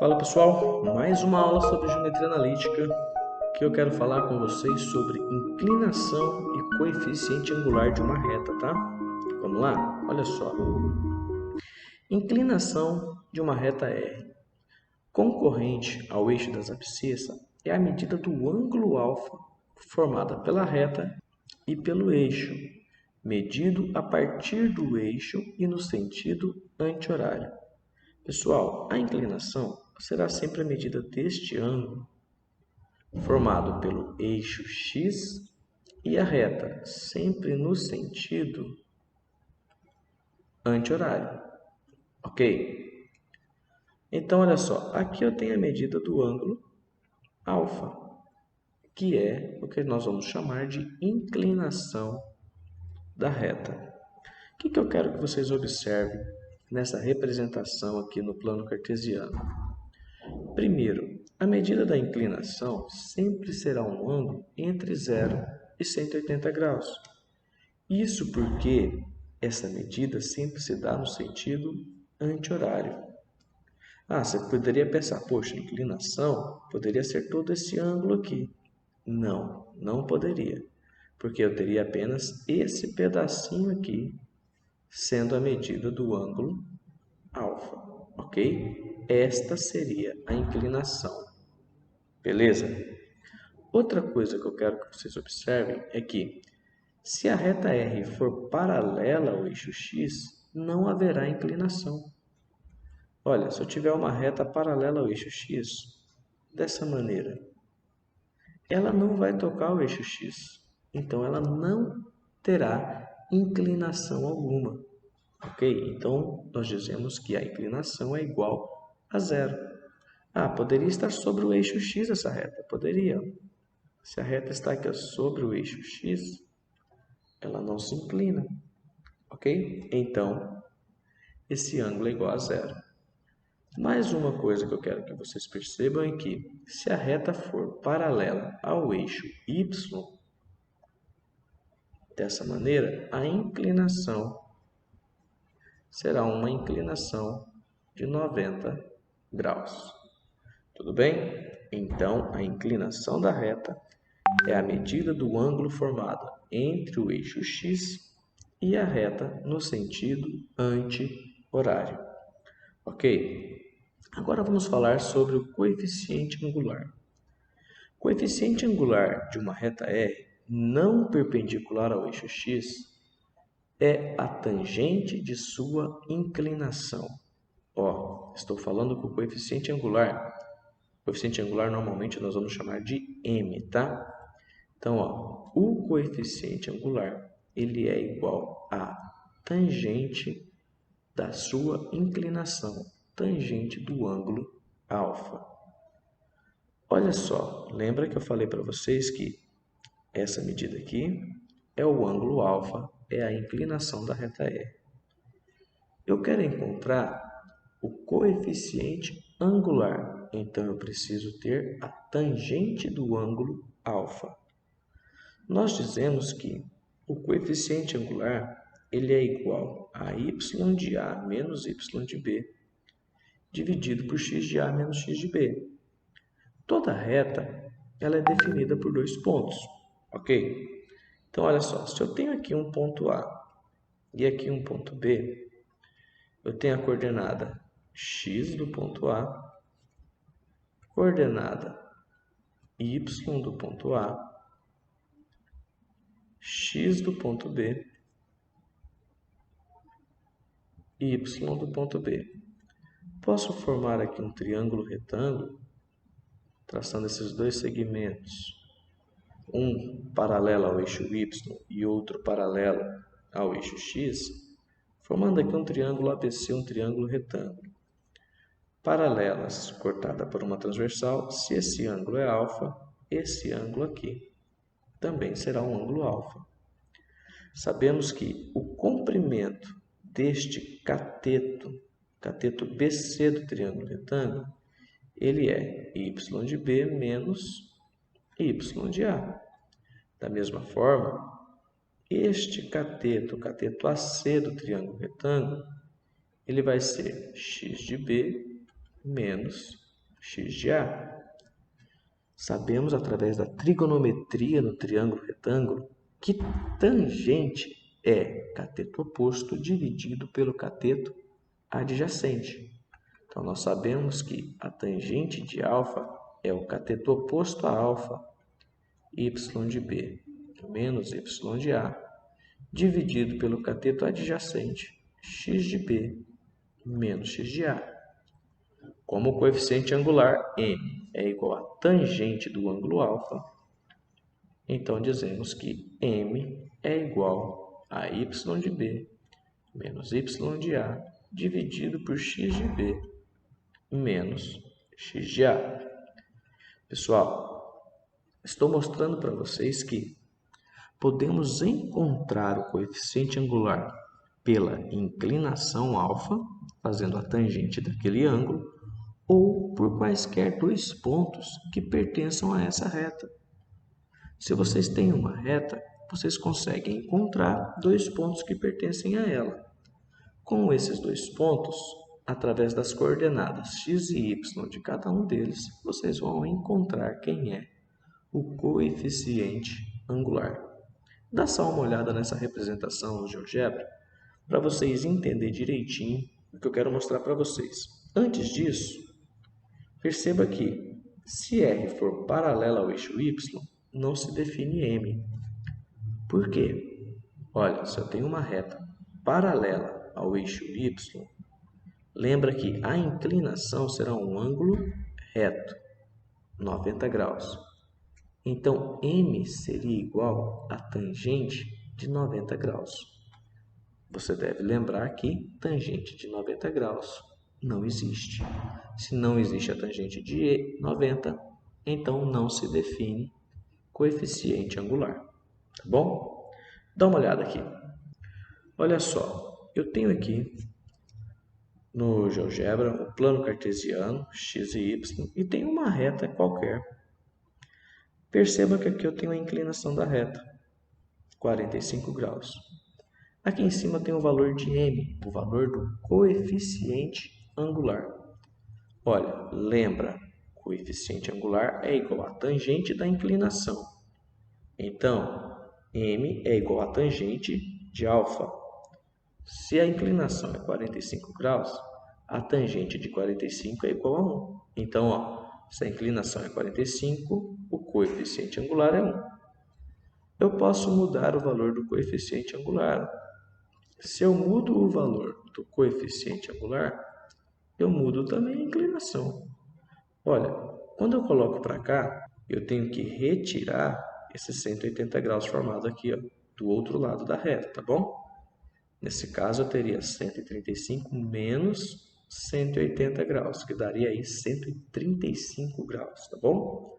Fala pessoal, mais uma aula sobre geometria analítica que eu quero falar com vocês sobre inclinação e coeficiente angular de uma reta, tá? Vamos lá? Olha só. Inclinação de uma reta R concorrente ao eixo das abscissas é a medida do ângulo alfa formada pela reta e pelo eixo, medido a partir do eixo e no sentido anti-horário. Pessoal, a inclinação será sempre a medida deste ângulo formado pelo eixo x e a reta, sempre no sentido anti-horário. Ok? Então, olha só, aqui eu tenho a medida do ângulo alfa, que é o que nós vamos chamar de inclinação da reta. O que eu quero que vocês observem nessa representação aqui no plano cartesiano? Primeiro, a medida da inclinação sempre será um ângulo entre 0 e 180 graus. Isso porque essa medida sempre se dá no sentido anti-horário. Você poderia pensar, poxa, a inclinação poderia ser todo esse ângulo aqui. Não, não poderia, porque eu teria apenas esse pedacinho aqui sendo a medida do ângulo alfa, ok? Esta seria a inclinação. Beleza? Outra coisa que eu quero que vocês observem é que, se a reta R for paralela ao eixo x, não haverá inclinação. Olha, se eu tiver uma reta paralela ao eixo x, dessa maneira, ela não vai tocar o eixo x. Então, ela não terá inclinação alguma. Ok? Então, nós dizemos que a inclinação é igual a zero. Poderia estar sobre o eixo x essa reta? Poderia. Se a reta está aqui sobre o eixo x, ela não se inclina, ok? Então, esse ângulo é igual a zero. Mais uma coisa que eu quero que vocês percebam é que, se a reta for paralela ao eixo y, dessa maneira, a inclinação será uma inclinação de 90 graus. Tudo bem? Então, a inclinação da reta é a medida do ângulo formado entre o eixo x e a reta no sentido anti-horário. Ok? Agora vamos falar sobre o coeficiente angular. O coeficiente angular de uma reta R não perpendicular ao eixo x é a tangente de sua inclinação. Estou falando que o coeficiente angular normalmente nós vamos chamar de m, tá? Então, o coeficiente angular ele é igual a tangente da sua inclinação, tangente do ângulo alfa. Olha só, lembra que eu falei para vocês que essa medida aqui é o ângulo alfa, é a inclinação da reta R. Eu quero encontrar o coeficiente angular, então eu preciso ter a tangente do ângulo alfa. Nós dizemos que o coeficiente angular ele é igual a y de A menos y de B, dividido por x de A menos x de B. Toda reta ela é definida por dois pontos, ok? Então, olha só, se eu tenho aqui um ponto A e aqui um ponto B, eu tenho a coordenada x do ponto A, coordenada y do ponto A, x do ponto B e y do ponto B. Posso formar aqui um triângulo retângulo, traçando esses dois segmentos, um paralelo ao eixo y e outro paralelo ao eixo x, formando aqui um triângulo ABC, um triângulo retângulo. Paralelas, cortada por uma transversal, se esse ângulo é alfa, esse ângulo aqui também será um ângulo alfa. Sabemos que o comprimento deste cateto BC do triângulo retângulo, ele é y de B menos y de A. Da mesma forma, este cateto AC do triângulo retângulo, ele vai ser x de B menos x de A. Sabemos, através da trigonometria no triângulo retângulo, que tangente é cateto oposto dividido pelo cateto adjacente. Então, nós sabemos que a tangente de alfa é o cateto oposto a alfa, y de B menos y de A, dividido pelo cateto adjacente, x de B menos x de A. Como o coeficiente angular m é igual a tangente do ângulo alfa, então dizemos que m é igual a y de B menos y de A dividido por x de B menos x de A. Pessoal, estou mostrando para vocês que podemos encontrar o coeficiente angular pela inclinação alfa, fazendo a tangente daquele ângulo, ou por quaisquer dois pontos que pertençam a essa reta. Se vocês têm uma reta, vocês conseguem encontrar dois pontos que pertencem a ela. Com esses dois pontos, através das coordenadas x e y de cada um deles, vocês vão encontrar quem é o coeficiente angular. Dá só uma olhada nessa representação no GeoGebra para vocês entenderem direitinho o que eu quero mostrar para vocês. Antes disso, perceba que se R for paralela ao eixo Y, não se define M. Por quê? Olha, se eu tenho uma reta paralela ao eixo Y, lembra que a inclinação será um ângulo reto, 90 graus. Então, M seria igual a tangente de 90 graus. Você deve lembrar que tangente de 90 graus não existe. Se não existe a tangente de 90, então não se define coeficiente angular. Tá bom? Dá uma olhada aqui. Olha só, eu tenho aqui no GeoGebra o plano cartesiano, x e y, e tem uma reta qualquer. Perceba que aqui eu tenho a inclinação da reta, 45 graus. Aqui em cima tem o valor de m, o valor do coeficiente angular. Olha, lembra, coeficiente angular é igual a tangente da inclinação. Então, m é igual a tangente de alfa. Se a inclinação é 45 graus, a tangente de 45 é igual a 1. Então, ó, se a inclinação é 45, o coeficiente angular é 1. Eu posso mudar o valor do coeficiente angular. Se eu mudo o valor do coeficiente angular, eu mudo também a inclinação. Olha, quando eu coloco para cá, eu tenho que retirar esses 180 graus formados aqui, ó, do outro lado da reta, tá bom? Nesse caso, eu teria 135 menos 180 graus, que daria aí 135 graus, tá bom?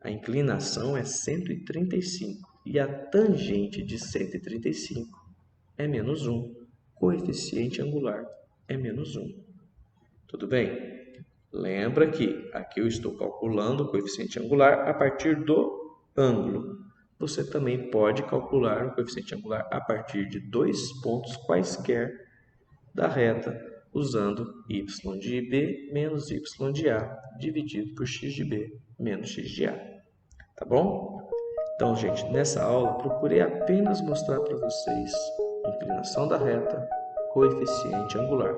A inclinação é 135 e a tangente de 135 é menos 1. Coeficiente angular é menos 1. Tudo bem? Lembra que aqui eu estou calculando o coeficiente angular a partir do ângulo. Você também pode calcular o coeficiente angular a partir de dois pontos quaisquer da reta, usando y de B menos y de A dividido por x de B menos x de A. Tá bom? Então, gente, nessa aula, procurei apenas mostrar para vocês a inclinação da reta, coeficiente angular.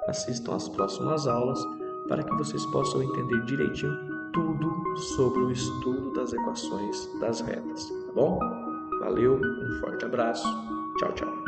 Assistam às próximas aulas para que vocês possam entender direitinho tudo sobre o estudo das equações das retas. Tá bom? Valeu, um forte abraço. Tchau, tchau.